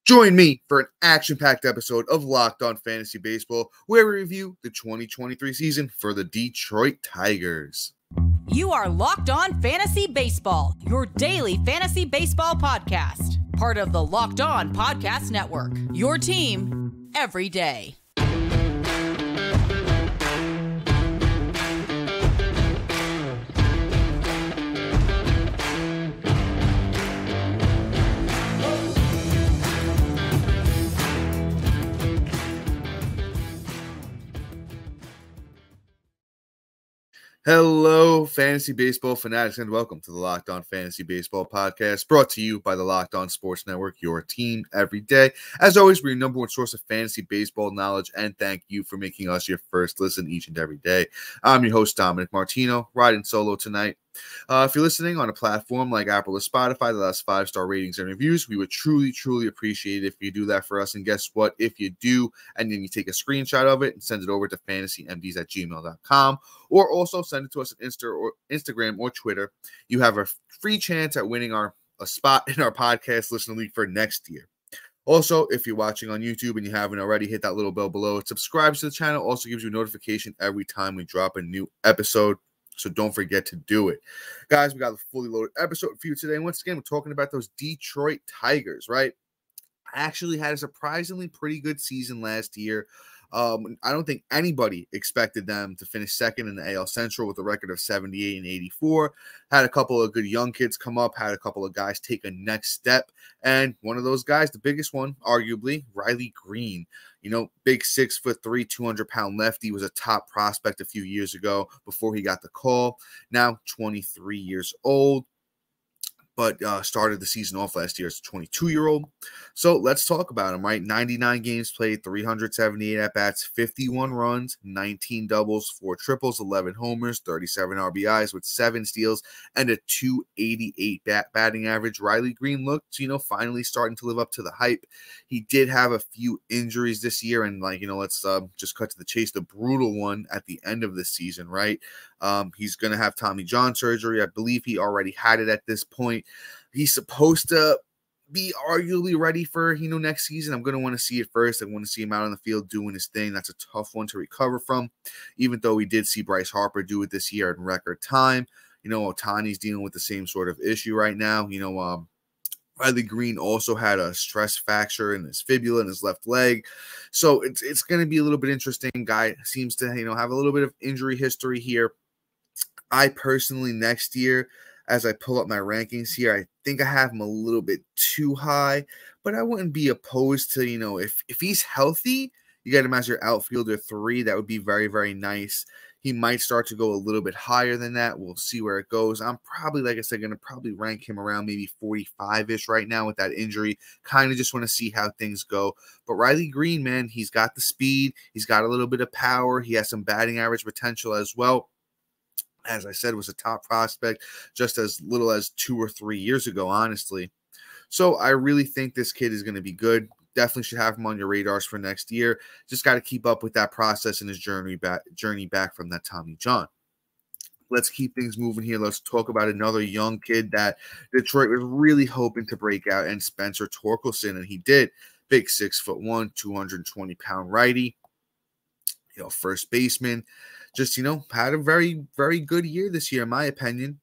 Join me for an action-packed episode of Locked On Fantasy Baseball, where we review the 2023 season for the Detroit Tigers. You are Locked On Fantasy Baseball, your daily fantasy baseball podcast. Part of the Locked On Podcast Network, your team every day. Hello, fantasy baseball fanatics, and welcome to the Locked On Fantasy Baseball podcast, brought to you by the Locked On Sports Network, your team every day. As always, we're your number one source of fantasy baseball knowledge, and thank you for making us your first listen each and every day. I'm your host, Dominic Martino, riding solo tonight. If you're listening on a platform like Apple or Spotify that has 5-star ratings and reviews, we would truly appreciate it if you do that for us. And guess what? If you do, and then you take a screenshot of it and send it over to fantasymds@gmail.com, or also send it to us on Instagram or Twitter, you have a free chance at winning a spot in our podcast listener league for next year. Also, if you're watching on YouTube and you haven't already, hit that little bell below. It subscribes to the channel. Also gives you a notification every time we drop a new episode. So don't forget to do it. Guys, we got a fully loaded episode for you today. And once again, we're talking about those Detroit Tigers, right? Actually had a surprisingly pretty good season last year. I don't think anybody expected them to finish second in the AL Central with a record of 78 and 84. Had a couple of good young kids come up, had a couple of guys take a next step. And one of those guys, the biggest one, arguably, Riley Greene. You know, big 6'3", 200-pound lefty, was a top prospect a few years ago before he got the call. Now 23 years old. But started the season off last year as a 22-year-old. So let's talk about him, right? 99 games played, 378 at-bats, 51 runs, 19 doubles, 4 triples, 11 homers, 37 RBIs with 7 steals, and a .288 batting average. Riley Greene looked, finally starting to live up to the hype. He did have a few injuries this year, and, let's just cut to the chase. The brutal one at the end of the season, right? He's going to have Tommy John surgery. I believe he already had it at this point. He's supposed to be arguably ready for, next season. I'm going to want to see it first. I want to see him out on the field doing his thing. That's a tough one to recover from, even though we did see Bryce Harper do it this year in record time. Ohtani's dealing with the same sort of issue right now. Riley Greene also had a stress fracture in his fibula in his left leg. So it's going to be a little bit interesting. Guy seems to, have a little bit of injury history here. I personally, next year, as I pull up my rankings here, I think I have him a little bit too high, but I wouldn't be opposed to, if he's healthy, you get him as your outfielder 3. That would be very, very nice. He might start to go a little bit higher than that. We'll see where it goes. I'm probably, like I said, going to probably rank him around maybe 45-ish right now with that injury. Kind of just want to see how things go. But Riley Greene, man, he's got the speed. He's got a little bit of power. He has some batting average potential as well. As I said, was a top prospect just as little as 2 or 3 years ago, honestly. So I really think this kid is going to be good. Definitely should have him on your radars for next year. Just got to keep up with that process and his journey back from that Tommy John. Let's keep things moving here. Let's talk about another young kid that Detroit was really hoping to break out, and Spencer Torkelson, and he did. Big 6'1", 220-pound righty. First baseman. Just, had a very, very good year this year, in my opinion.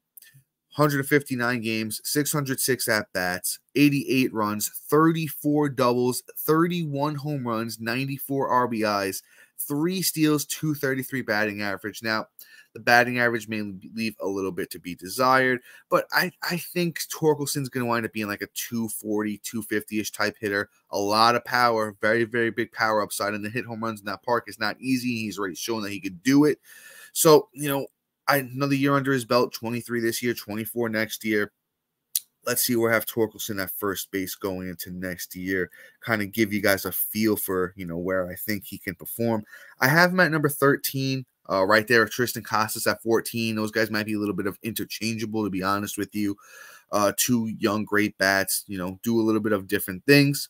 159 games, 606 at-bats, 88 runs, 34 doubles, 31 home runs, 94 RBIs, 3 steals, 233 batting average. Now, the batting average may leave a little bit to be desired, but I think Torkelson's going to wind up being like a 240, 250-ish type hitter. A lot of power, very, very big power upside, and the hit home runs in that park is not easy. He's already shown that he could do it. So, another year under his belt, 23 this year, 24 next year. Let's see where I have Torkelson at first base going into next year. Kind of give you guys a feel for, where I think he can perform. I have him at number 13. Right there, Tristan Casas at 14. Those guys might be a little bit of interchangeable, to be honest with you. 2 young, great bats, do a little bit of different things.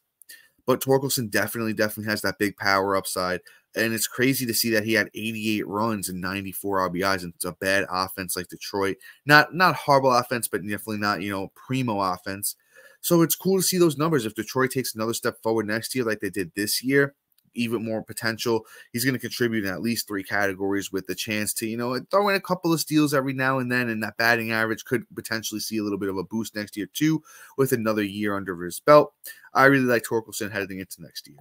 But Torkelson definitely has that big power upside. And it's crazy to see that he had 88 runs and 94 RBIs, and it's a bad offense like Detroit. Not horrible offense, but definitely not, primo offense. So it's cool to see those numbers. If Detroit takes another step forward next year like they did this year, even more potential. He's going to contribute in at least 3 categories with the chance to, throw in a couple of steals every now and then, and that batting average could potentially see a little bit of a boost next year too with another year under his belt. I really like Torkelson heading into next year.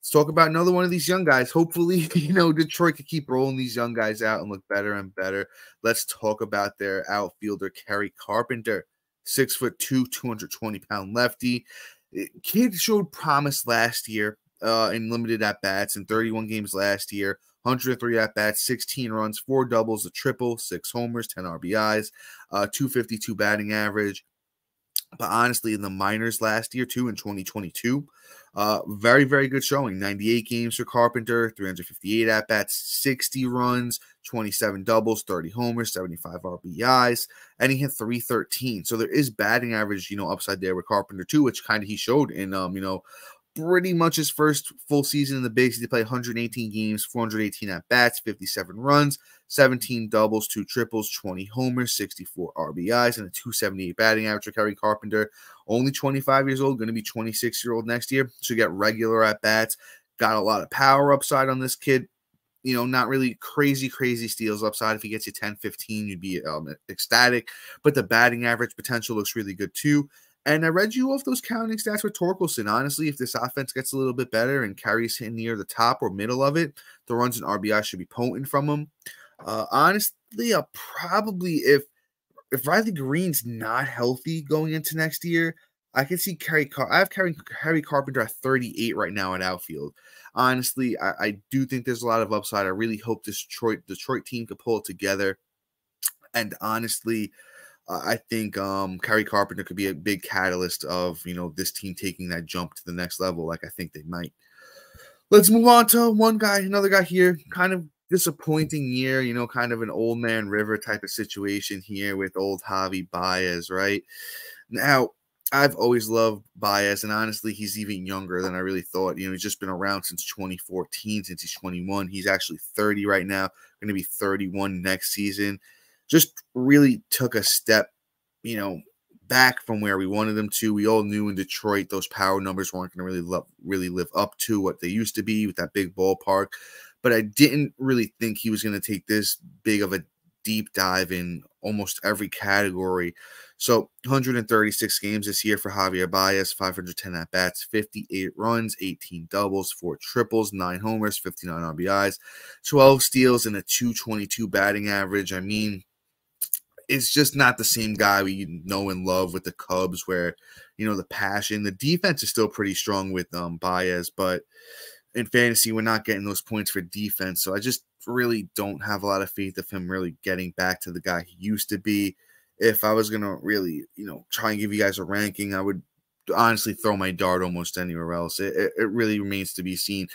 Let's talk about another one of these young guys. Hopefully, Detroit can keep rolling these young guys out and look better and better. Let's talk about their outfielder, Kerry Carpenter, 6'2", 220-pound lefty. Kid showed promise last year in limited at-bats in 31 games last year, 103 at-bats, 16 runs, 4 doubles, a triple, 6 homers, 10 RBIs, 252 batting average. But honestly, in the minors last year, too, in 2022, very, very good showing. 98 games for Carpenter, 358 at-bats, 60 runs, 27 doubles, 30 homers, 75 RBIs, and he hit 313. So there is batting average, upside there with Carpenter, too, which kind of he showed in, pretty much his first full season in the bigs. He played 118 games, 418 at-bats, 57 runs, 17 doubles, 2 triples, 20 homers, 64 RBIs, and a 278 batting average for Kerry Carpenter. Only 25 years old, going to be 26-year-old next year. So you get regular at-bats. Got a lot of power upside on this kid. Not really crazy steals upside. If he gets you 10, 15, you'd be ecstatic. But the batting average potential looks really good too. And I read you off those counting stats with Torkelson. Honestly, if this offense gets a little bit better and carries him near the top or middle of it, the runs and RBI should be potent from him. Honestly, probably if Riley Greene's not healthy going into next year, I can see Kerry Carpenter at 38 right now at outfield. Honestly, I do think there's a lot of upside. I really hope this Detroit team could pull it together. And honestly, I think Kerry Carpenter could be a big catalyst of, this team taking that jump to the next level like I think they might. Let's move on to another guy here. Kind of disappointing year, kind of an old man river type of situation here with old Javi Baez, right? Now, I've always loved Baez, and honestly, he's even younger than I really thought. He's just been around since 2014, since he's 21. He's actually 30 right now, going to be 31 next season. Just really took a step, back from where we wanted them to. We all knew in Detroit those power numbers weren't going to really live up to what they used to be with that big ballpark. But I didn't really think he was going to take this big of a deep dive in almost every category. So 136 games this year for Javier Baez, 510 at-bats, 58 runs, 18 doubles, 4 triples, 9 homers, 59 RBIs, 12 steals, and a 222 batting average. I mean, it's just not the same guy we know and love with the Cubs where, the passion. The defense is still pretty strong with Baez, but in fantasy, we're not getting those points for defense. So I just really don't have a lot of faith of him really getting back to the guy he used to be. If I was going to really, try and give you guys a ranking, I would honestly throw my dart almost anywhere else. It really remains to be seen.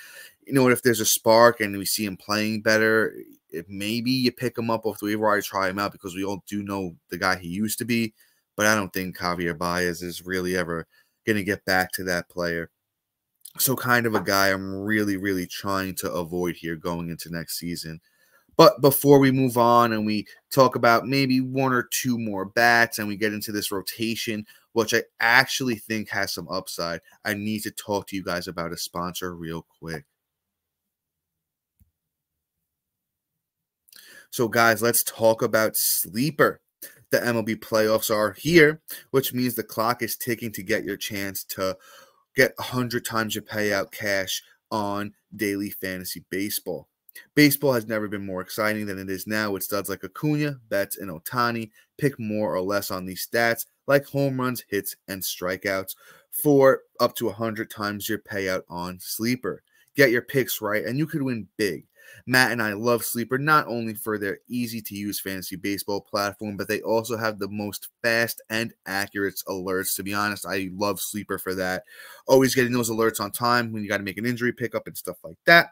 If there's a spark and we see him playing better, if maybe you pick him up off the waiver wire, try him out because we all do know the guy he used to be. But I don't think Javier Baez is really ever going to get back to that player. So kind of a guy I'm really, really trying to avoid here going into next season. But before we move on and we talk about maybe 1 or 2 more bats and we get into this rotation, which I actually think has some upside, I need to talk to you guys about a sponsor real quick. So, guys, let's talk about Sleeper. The MLB playoffs are here, which means the clock is ticking to get your chance to get 100 times your payout cash on daily fantasy baseball. Baseball has never been more exciting than it is now with studs like Acuna, Betts, and Ohtani. Pick more or less on these stats like home runs, hits, and strikeouts for up to 100 times your payout on Sleeper. Get your picks right, and you could win big. Matt and I love Sleeper not only for their easy-to-use fantasy baseball platform, but they also have the most fast and accurate alerts. To be honest, I love Sleeper for that. Always getting those alerts on time when you got to make an injury pickup and stuff like that.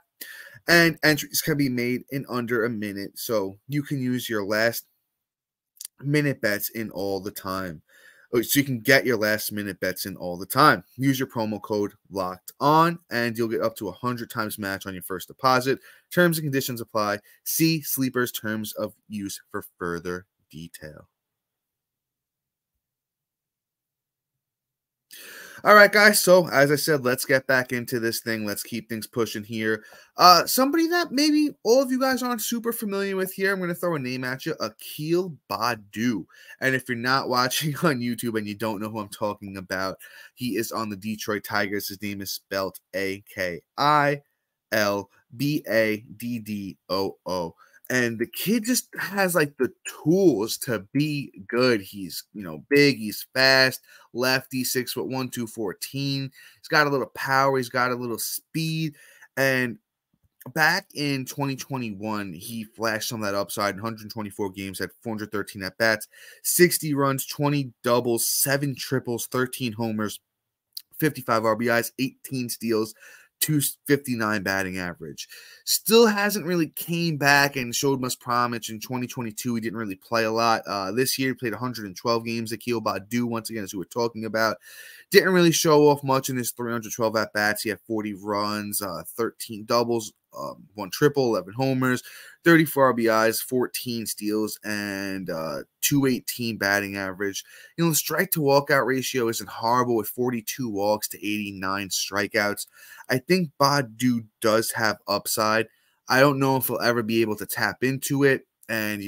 And entries can be made in under a minute, so you can use your last minute bets in all the time. So you can get your last minute bets in all the time. Use your promo code LOCKEDON, and you'll get up to 100 times match on your first deposit. Terms and conditions apply. See Sleeper's terms of use for further detail. All right, guys. So, as I said, let's get back into this thing. Let's keep things pushing here. Somebody that maybe all of you guys aren't super familiar with here, I'm going to throw a name at you, Akil Baddoo. And if you're not watching on YouTube and you don't know who I'm talking about, he is on the Detroit Tigers. His name is spelled Akilbaddoo. And the kid just has like the tools to be good. He's, big, he's fast, lefty, 6'1", 214. He's got a little power, he's got a little speed. And back in 2021, he flashed some of that upside in 124 games, had 413 at bats, 60 runs, 20 doubles, 7 triples, 13 homers, 55 RBIs, 18 steals, 259 batting average. Still hasn't really came back and showed much promise. In 2022, he didn't really play a lot. This year, he played 112 games. Akil Baddoo, once again, as who we're talking about, didn't really show off much in his 312 at-bats. He had 40 runs, 13 doubles, 1 triple, 11 homers, 34 RBIs, 14 steals, and 218 batting average. The strike to walkout ratio isn't horrible with 42 walks to 89 strikeouts. I think Baddoo does have upside. I don't know if he'll ever be able to tap into it and,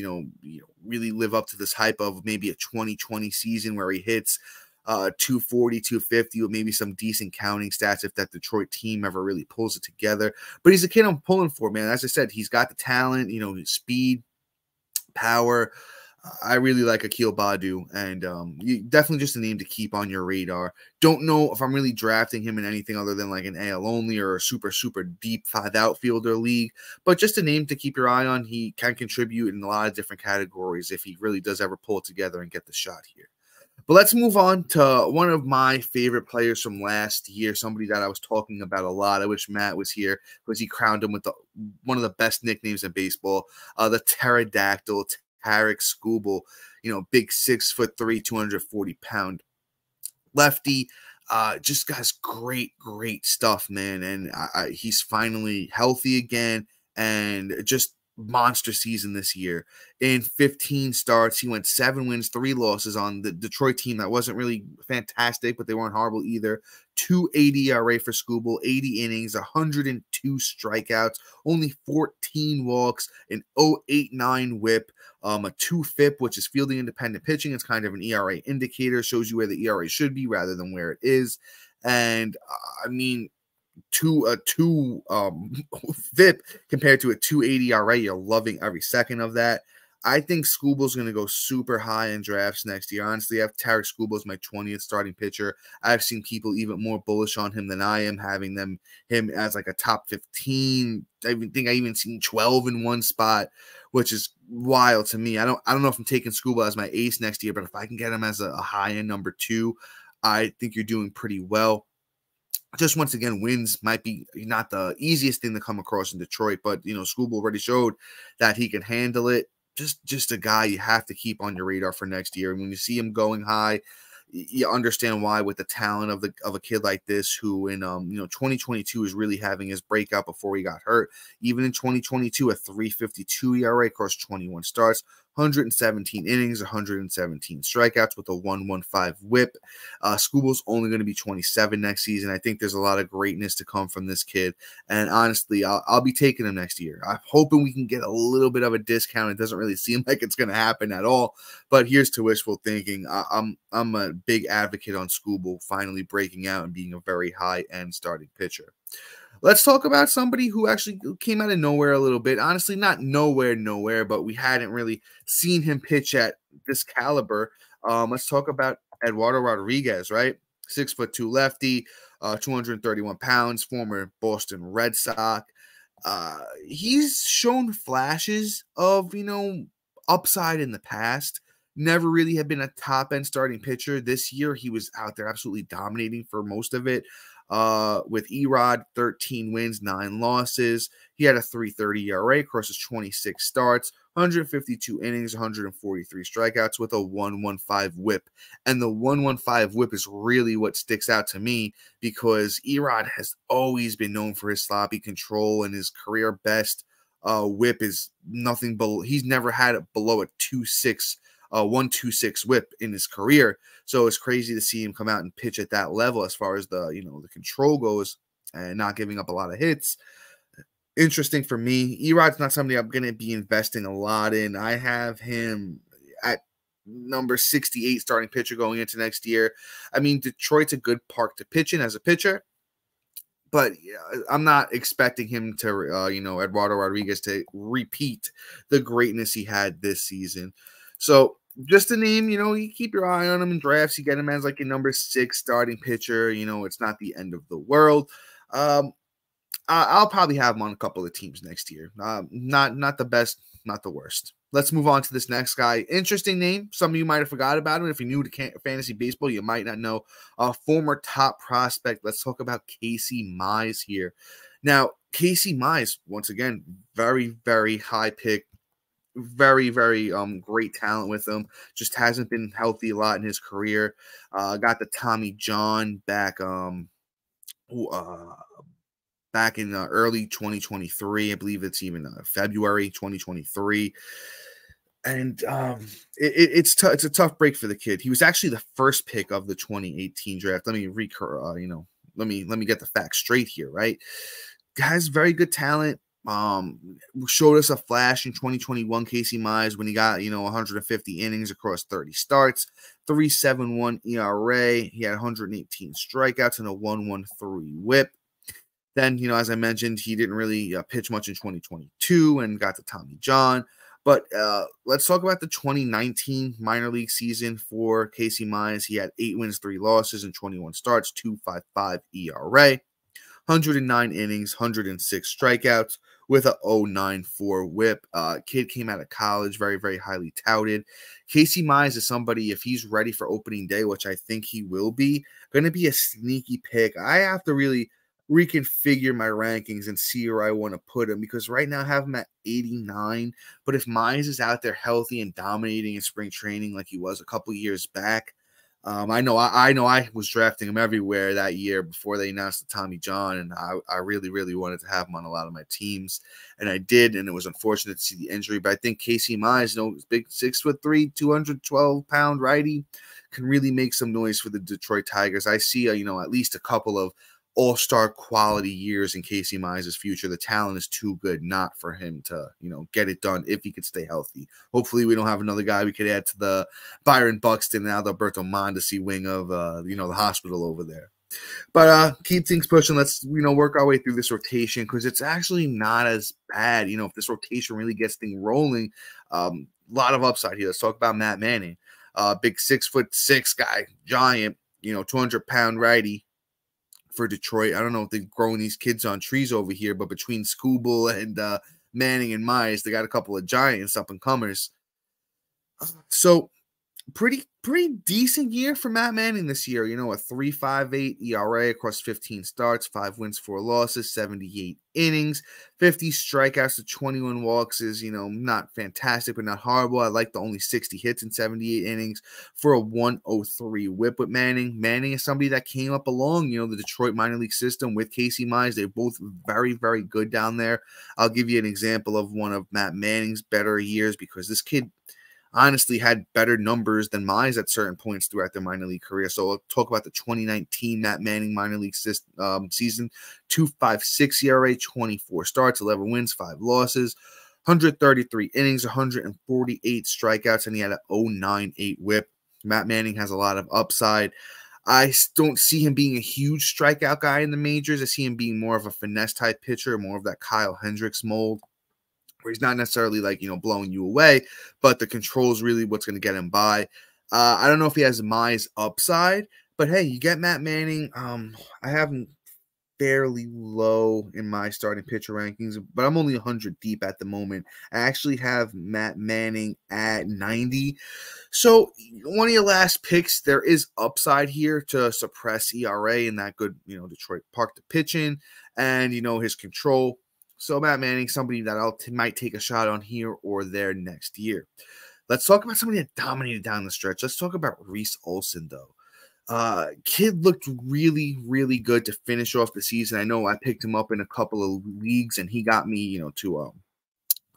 really live up to this hype of maybe a 2020 season where he hits 240, 250 with maybe some decent counting stats if that Detroit team ever really pulls it together. But he's a kid I'm pulling for, man. As I said, he's got the talent, his speed, power. I really like Akil Baddoo, and definitely just a name to keep on your radar. Don't know if I'm really drafting him in anything other than like an AL only or a super, super deep 5 outfielder league, but just a name to keep your eye on. He can contribute in a lot of different categories if he really does ever pull it together and get the shot here. But let's move on to one of my favorite players from last year, somebody that I was talking about a lot. I wish Matt was here because he crowned him with one of the best nicknames in baseball, the Pterodactyl, Tarik Skubal, big 6'3", 240-pound lefty. Just has great stuff, man. And he's finally healthy again and just monster season this year. In 15 starts, he went 7 wins, 3 losses on the Detroit team that wasn't really fantastic, but they weren't horrible either. 2.80 ERA for Skubal, 80 innings, 102 strikeouts, only 14 walks, an 0.89 whip, a 2 FIP, which is fielding independent pitching. It's kind of an ERA indicator, shows you where the ERA should be rather than where it is. And two FIP compared to a 2.80 ERA, you're loving every second of that. I think Skubal's going to go super high in drafts next year. Honestly, I have Tarik Skubal as my 20th starting pitcher. I've seen people even more bullish on him than I am, having him as like a top 15. I think I even seen 12 in one spot, which is wild to me. I don't know if I'm taking Skubal as my ace next year, but if I can get him as a high-end number 2, I think you're doing pretty well. Just once again, wins might be not the easiest thing to come across in Detroit, but Skubal already showed that he can handle it. Just a guy you have to keep on your radar for next year. And when you see him going high, you understand why with the talent of a kid like this who in 2022 is really having his breakout before he got hurt. Even in 2022, a 3.52 ERA across 21 starts, 117 innings, 117 strikeouts with a 1.15 whip. Skubal's only going to be 27 next season. I think there's a lot of greatness to come from this kid. And honestly, I'll be taking him next year. I'm hoping we can get a little bit of a discount. It doesn't really seem like it's going to happen at all. But here's to wishful thinking. I'm a big advocate on Skubal finally breaking out and being a very high-end starting pitcher. Let's talk about somebody who actually came out of nowhere a little bit. Honestly, not nowhere, but we hadn't really seen him pitch at this caliber. Let's talk about Eduardo Rodriguez, right? 6'2" lefty, 231 pounds, former Boston Red Sox. He's shown flashes of, upside in the past. Never really had been a top-end starting pitcher. This year, he was out there absolutely dominating for most of it. With Erod, 13 wins, 9 losses. He had a 3.30 ERA across his 26 starts, 152 innings, 143 strikeouts with a 1.15 whip. And the 1.15 whip is really what sticks out to me because Erod has always been known for his sloppy control, and his career best whip is nothing below. He's never had it below a 2.6 1.26 whip in his career. So it's crazy to see him come out and pitch at that level as far as the, the control goes and not giving up a lot of hits. Interesting for me. Erod's not somebody I'm going to be investing a lot in. I have him at number 68 starting pitcher going into next year. I mean, Detroit's a good park to pitch in as a pitcher, but I'm not expecting him to, Eduardo Rodriguez to repeat the greatness he had this season. So just a name, you keep your eye on him in drafts. You get him as like a number 6 starting pitcher. It's not the end of the world. I'll probably have him on a couple of teams next year. Not the best, not the worst. Let's move on to this next guy. Interesting name. Some of you might have forgot about him. If you're new to fantasy baseball, you might not know. A former top prospect. Let's talk about Casey Mize here. Now, Casey Mize, once again, very, very high pick. Very, very great talent with him. Just hasn't been healthy a lot in his career. Got the Tommy John back in early 2023. I believe it's even February 2023. And it's a tough break for the kid. He was actually the first pick of the 2018 draft. Let me let me get the facts straight here, right? Has very good talent. Showed us a flash in 2021, Casey Mize, when he got 150 innings across 30 starts, 3.71 ERA. He had 118 strikeouts and a 1.13 WHIP. Then, as I mentioned, he didn't really pitch much in 2022 and got the Tommy John. But let's talk about the 2019 minor league season for Casey Mize. He had 8 wins, 3 losses, and 21 starts, 2.55 ERA, 109 innings, 106 strikeouts with a 0.94 whip. Kid came out of college, very, very highly touted. Casey Mize is somebody, if he's ready for opening day, which I think he will be, going to be a sneaky pick. I have to really reconfigure my rankings and see where I want to put him, because right now I have him at 89. But if Mize is out there healthy and dominating in spring training like he was a couple years back, I know I was drafting him everywhere that year before they announced the Tommy John, and I really, really wanted to have him on a lot of my teams, and I did, and it was unfortunate to see the injury. But I think Casey Mize, big 6'3", 212-pound righty, can really make some noise for the Detroit Tigers. I see at least a couple of all-star quality years in Casey Mize's future. The talent is too good not for him to, get it done if he could stay healthy. Hopefully we don't have another guy we could add to the Byron Buxton and Alberto Mondesi wing of, the hospital over there. But keep things pushing. Let's, work our way through this rotation, because it's actually not as bad. If this rotation really gets things rolling, a lot of upside here. Let's talk about Matt Manning. Big 6'6" guy, giant, 200-pound righty for Detroit. I don't know if they're growing these kids on trees over here, but between Scooble and Manning and Mize, they got a couple of giants up and comers. So pretty decent year for Matt Manning this year. A 3.58 ERA across 15 starts, 5 wins, 4 losses, 78 innings, 50 strikeouts to 21 walks is, not fantastic, but not horrible. I like the only 60 hits in 78 innings for a 1.03 whip with Manning. Manning is somebody that came up along, the Detroit minor league system with Casey Mize. They're both very, very good down there. I'll give you an example of one of Matt Manning's better years, because this kid honestly had better numbers than Mize at certain points throughout their minor league career. So we'll talk about the 2019 Matt Manning minor league season. 2.56 ERA, 24 starts, 11 wins, 5 losses, 133 innings, 148 strikeouts, and he had an 0.98 whip. Matt Manning has a lot of upside. I don't see him being a huge strikeout guy in the majors. I see him being more of a finesse type pitcher, more of that Kyle Hendricks mold, where he's not necessarily blowing you away, but the control is really what's going to get him by. I don't know if he has Mize upside, but hey, you get Matt Manning. I have him fairly low in my starting pitcher rankings, but I'm only 100 deep at the moment. I actually have Matt Manning at 90. So one of your last picks, there is upside here to suppress ERA in that good, Detroit park to pitch in, and, his control. So Matt Manning, somebody that I might take a shot on here or there next year. Let's talk about somebody that dominated down the stretch. Let's talk about Reese Olson, though. Kid looked really, really good to finish off the season. I know I picked him up in a couple of leagues, and he got me, to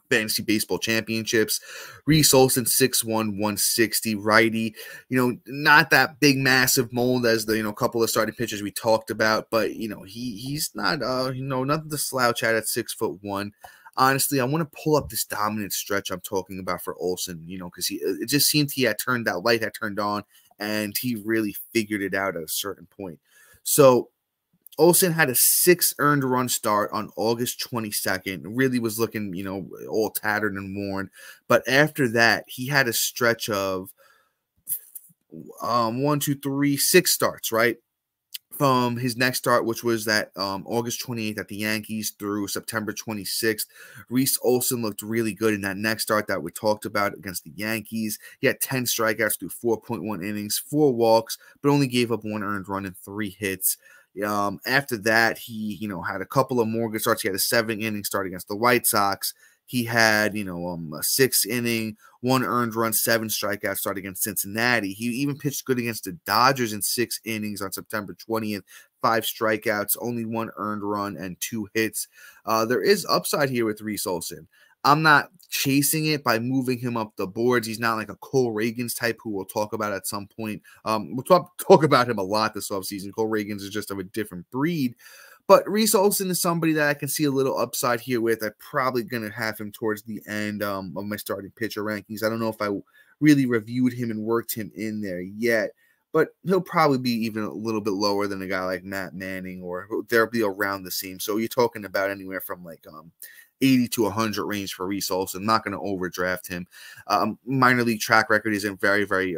fantasy baseball championships. Reese Olson, 6'1", 160, righty. Not that big, massive mold as the couple of starting pitchers we talked about, but he's not nothing to slouch at 6'1". Honestly, I want to pull up this dominant stretch I'm talking about for Olson, because it just seemed that light had turned on, and he really figured it out at a certain point. So Olson had a 6 earned run start on August 22nd. Really was looking, all tattered and worn. But after that, he had a stretch of 6 starts, right? From his next start, which was that August 28th at the Yankees through September 26th. Reese Olson looked really good in that next start that we talked about against the Yankees. He had 10 strikeouts through 4.1 innings, 4 walks, but only gave up 1 earned run and 3 hits. After that, he, had a couple of more good starts. He had a 7-inning start against the White Sox. He had, a 6-inning, 1 earned run, 7 strikeouts start against Cincinnati. He even pitched good against the Dodgers in 6 innings on September 20th, 5 strikeouts, only 1 earned run, and 2 hits. There is upside here with Reese Olson. I'm not chasing it by moving him up the boards. He's not like a Cole Reagans type, who we'll talk about at some point. We'll talk about him a lot this offseason. Cole Reagans is just of a different breed. But Reese Olson is somebody that I can see a little upside here with. I'm probably going to have him towards the end of my starting pitcher rankings. I don't know if I really reviewed him and worked him in there yet, but he'll probably be even a little bit lower than a guy like Matt Manning, or they'll be around the same. So you're talking about anywhere from like 80 to 100 range for Reese Olson. I'm not going to overdraft him. Minor league track record isn't very, very,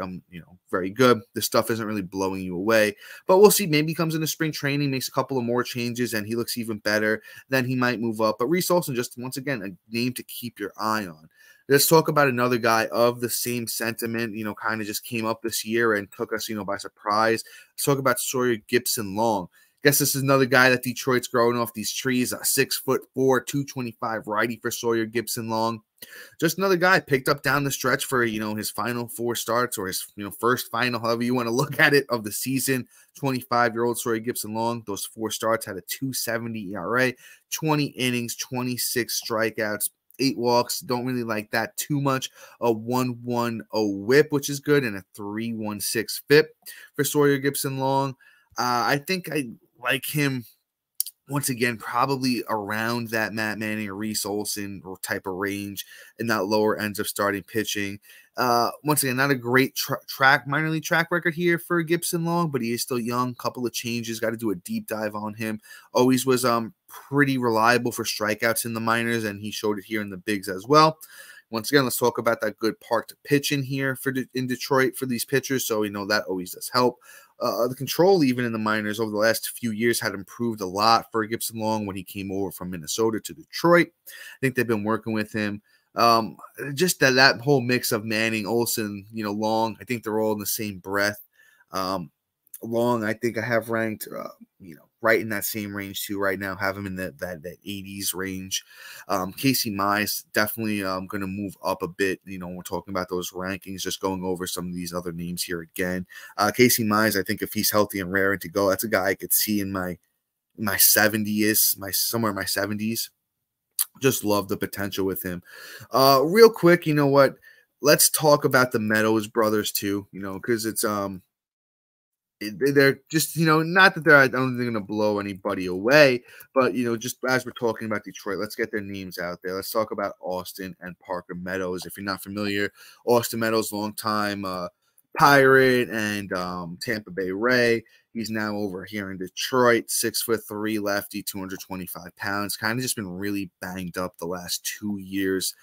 very good. This stuff isn't really blowing you away, but we'll see. Maybe he comes into spring training, makes a couple of more changes, and he looks even better. Then he might move up. But Reese Olson, just once again, a name to keep your eye on. Let's talk about another guy of the same sentiment, kind of just came up this year and took us, by surprise. Let's talk about Sawyer Gipson-Long. Guess this is another guy that Detroit's growing off these trees. 6'4", 225 righty for Sawyer Gipson-Long. Just another guy picked up down the stretch for, his final 4 starts, or his, first final, however you want to look at it, of the season. 25-year-old Sawyer Gipson-Long, those 4 starts, had a 2.70 ERA, 20 innings, 26 strikeouts, 8 walks. Don't really like that too much. A 1.10 whip, which is good, and a 3.16 FIP for Sawyer Gipson-Long. I think I like him, once again, probably around that Matt Manning or Reese Olson type of range in that lower ends of starting pitching. Once again, not a great minor league track record here for Gipson-Long, but he is still young. Couple of changes. Got to do a deep dive on him. Always was pretty reliable for strikeouts in the minors, and he showed it here in the bigs as well. Once again, let's talk about that good park to pitch in here in Detroit for these pitchers. So, that always does help. The control, even in the minors over the last few years, had improved a lot for Gipson-Long when he came over from Minnesota to Detroit. I think they've been working with him. Just that whole mix of Manning, Olson, Long, I think they're all in the same breath. Long, I think I have ranked, right in that same range too. Right now, have him in that 80s range. Casey Mize, definitely going to move up a bit. When we're talking about those rankings, just going over some of these other names here again. Casey Mize, I think if he's healthy and raring to go, that's a guy I could see in my 70s, somewhere in my 70s. Just love the potential with him. Real quick, you know what? Let's talk about the Meadows brothers too. Because it's they're just, not that I don't think they're going to blow anybody away, but, just as we're talking about Detroit, let's get their names out there. Let's talk about Austin and Parker Meadows. If you're not familiar, Austin Meadows, longtime Pirate and Tampa Bay Ray. He's now over here in Detroit, 6'3" lefty, 225 pounds. Kind of just been really banged up the last 2 years.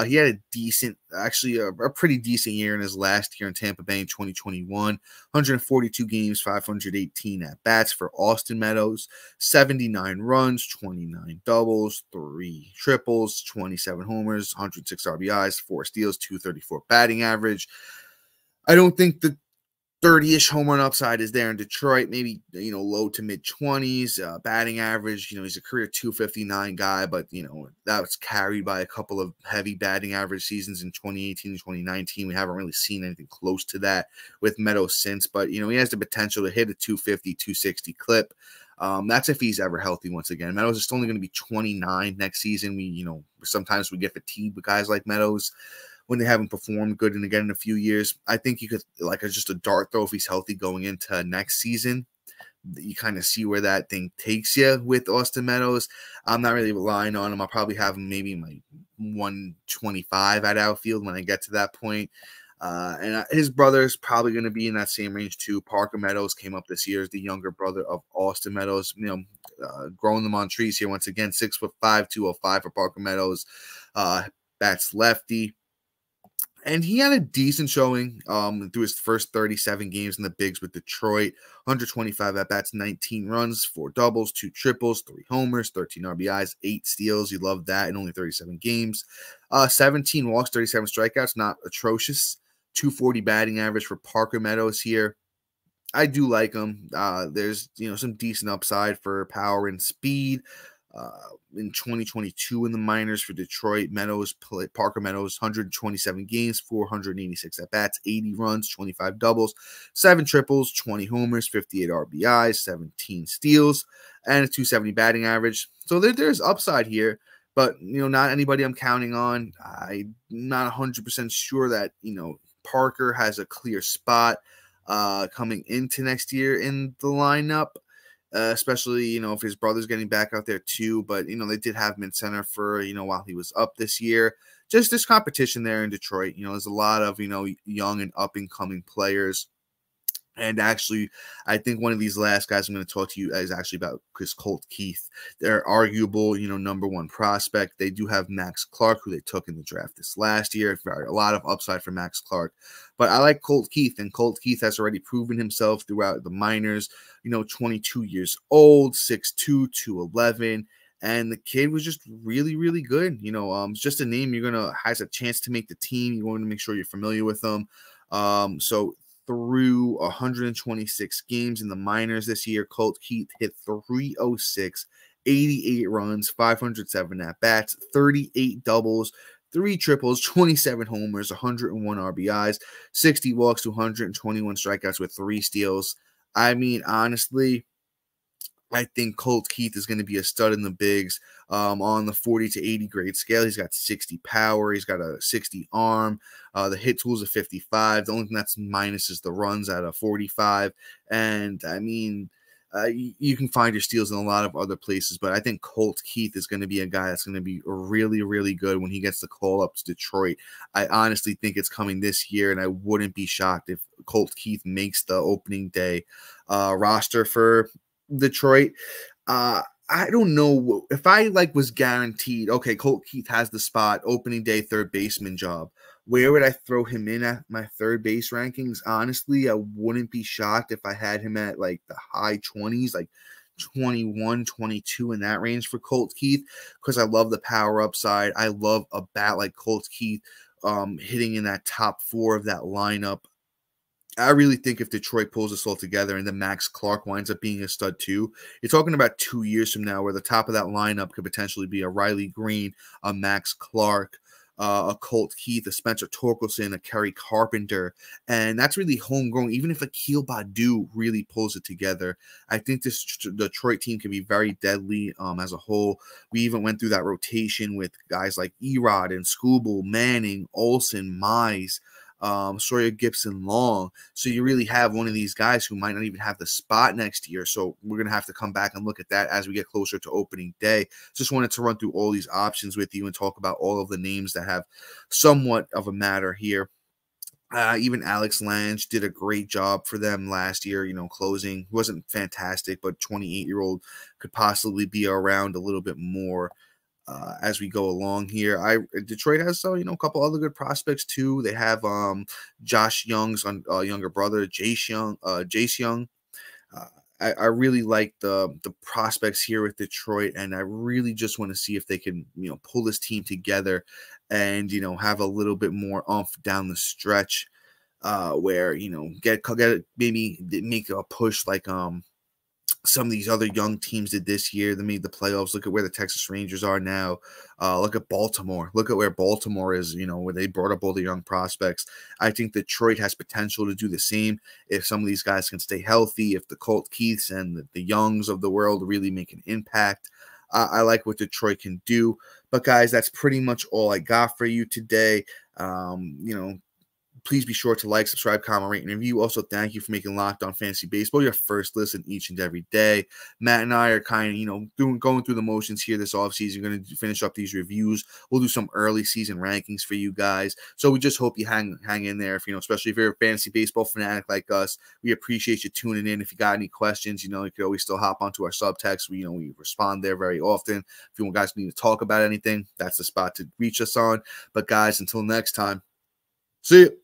He had a decent, actually a pretty decent year in his last year in Tampa Bay in 2021. 142 games, 518 at-bats for Austin Meadows, 79 runs, 29 doubles, 3 triples, 27 homers, 106 RBIs, 4 steals, 234 batting average. I don't think the 30-ish home run upside is there in Detroit, maybe, low to mid-20s, batting average. He's a career 259 guy, but, that was carried by a couple of heavy batting average seasons in 2018 and 2019. We haven't really seen anything close to that with Meadows since, but, he has the potential to hit a 250, 260 clip. That's if he's ever healthy once again. Meadows is only going to be 29 next season. Sometimes we get fatigued with guys like Meadows when they haven't performed good and again in a few years. I think you could, just a dart throw if he's healthy going into next season. You kind of see where that thing takes you with Austin Meadows. I'm not really relying on him. I'll probably have him maybe in my 125 at outfield when I get to that point. And his brother is probably going to be in that same range too. Parker Meadows came up this year as the younger brother of Austin Meadows. Growing them on trees here once again. 6'5", 205 for Parker Meadows. Bats lefty. And he had a decent showing through his first 37 games in the bigs with Detroit. 125 at-bats, 19 runs, 4 doubles, 2 triples, 3 homers, 13 RBIs, 8 steals. You love that in only 37 games. 17 walks, 37 strikeouts, not atrocious. 240 batting average for Parker Meadows here. I do like him. There's some decent upside for power and speed. In 2022 in the minors for Detroit, Parker Meadows, 127 games, 486 at-bats, 80 runs, 25 doubles, 7 triples, 20 homers, 58 RBIs, 17 steals, and a 270 batting average. So there's upside here, but, not anybody I'm counting on. I'm not 100% sure that, Parker has a clear spot coming into next year in the lineup. Especially, if his brother's getting back out there too. But, they did have him in center for, while he was up this year. Just this competition there in Detroit. There's a lot of, young and up-and-coming players. And actually, I think one of these last guys I'm going to talk to you is actually about Chris Colt Keith. They're arguable, number one prospect. They do have Max Clark, who they took in the draft this last year. A lot of upside for Max Clark. But I like Colt Keith, and Colt Keith has already proven himself throughout the minors. 22 years old, 6'2", 211. And the kid was just really, really good. It's just a name has a chance to make the team. You want to make sure you're familiar with them. So through 126 games in the minors this year, Colt Keith hit 306, 88 runs, 507 at-bats, 38 doubles, 3 triples, 27 homers, 101 RBIs, 60 walks, 221 strikeouts with 3 steals. I mean, honestly, I think Colt Keith is going to be a stud in the bigs on the 40 to 80 grade scale. He's got 60 power. He's got a 60 arm. The hit tool is a 55. The only thing that's minus is the runs at a 45. And, I mean, you can find your steals in a lot of other places, but I think Colt Keith is going to be a guy that's going to be really, really good when he gets the call up to Detroit. I honestly think it's coming this year, and I wouldn't be shocked if Colt Keith makes the opening day roster for Detroit. I don't know if I was guaranteed, okay, Colt Keith has the spot, opening day third baseman job. Where would I throw him in at my third base rankings? Honestly, I wouldn't be shocked if I had him at the high 20s, 21, 22 in that range for Colt Keith, because I love the power upside. I love a bat like Colt Keith hitting in that top 4 of that lineup. I really think if Detroit pulls this all together and then Max Clark winds up being a stud too, you're talking about 2 years from now where the top of that lineup could potentially be a Riley Greene, a Max Clark, a Colt Keith, a Spencer Torkelson, a Kerry Carpenter, and that's really homegrown. Even if Akil Baddoo really pulls it together, I think this Detroit team can be very deadly as a whole. We even went through that rotation with guys like Erod and Skubal, Manning, Olsen, Mize, Sawyer Gibson Long. So you really have one of these guys who might not even have the spot next year. So we're going to have to come back and look at that as we get closer to opening day. Just wanted to run through all these options with you and talk about all of the names that have somewhat of a matter here. Even Alex Lange did a great job for them last year, closing. He wasn't fantastic, but 28-year-old could possibly be around a little bit more. As we go along here, Detroit has a couple other good prospects too. They have Josh Young's younger brother, Jace Young. I really like the prospects here with Detroit, and I really just want to see if they can pull this team together and have a little bit more oomph down the stretch, where get maybe make a push like some of these other young teams did this year that made the playoffs. Look at where the Texas Rangers are now. Look at Baltimore. Look at where Baltimore is, where they brought up all the young prospects. I think Detroit has potential to do the same if some of these guys can stay healthy, if the Colt Keiths and the Youngs of the world really make an impact. I like what Detroit can do. But, guys, that's pretty much all I got for you today. Please be sure to like, subscribe, comment, rate, and review. Also, thank you for making Locked On Fantasy Baseball your first listen each and every day. Matt and I are kind of, going through the motions here this offseason. We're going to finish up these reviews. We'll do some early season rankings for you guys. So we just hope you hang in there. If especially if you're a fantasy baseball fanatic like us, we appreciate you tuning in. If you got any questions, you could always still hop onto our subtext. We respond there very often. If you guys need to talk about anything, that's the spot to reach us on. But guys, until next time, see you.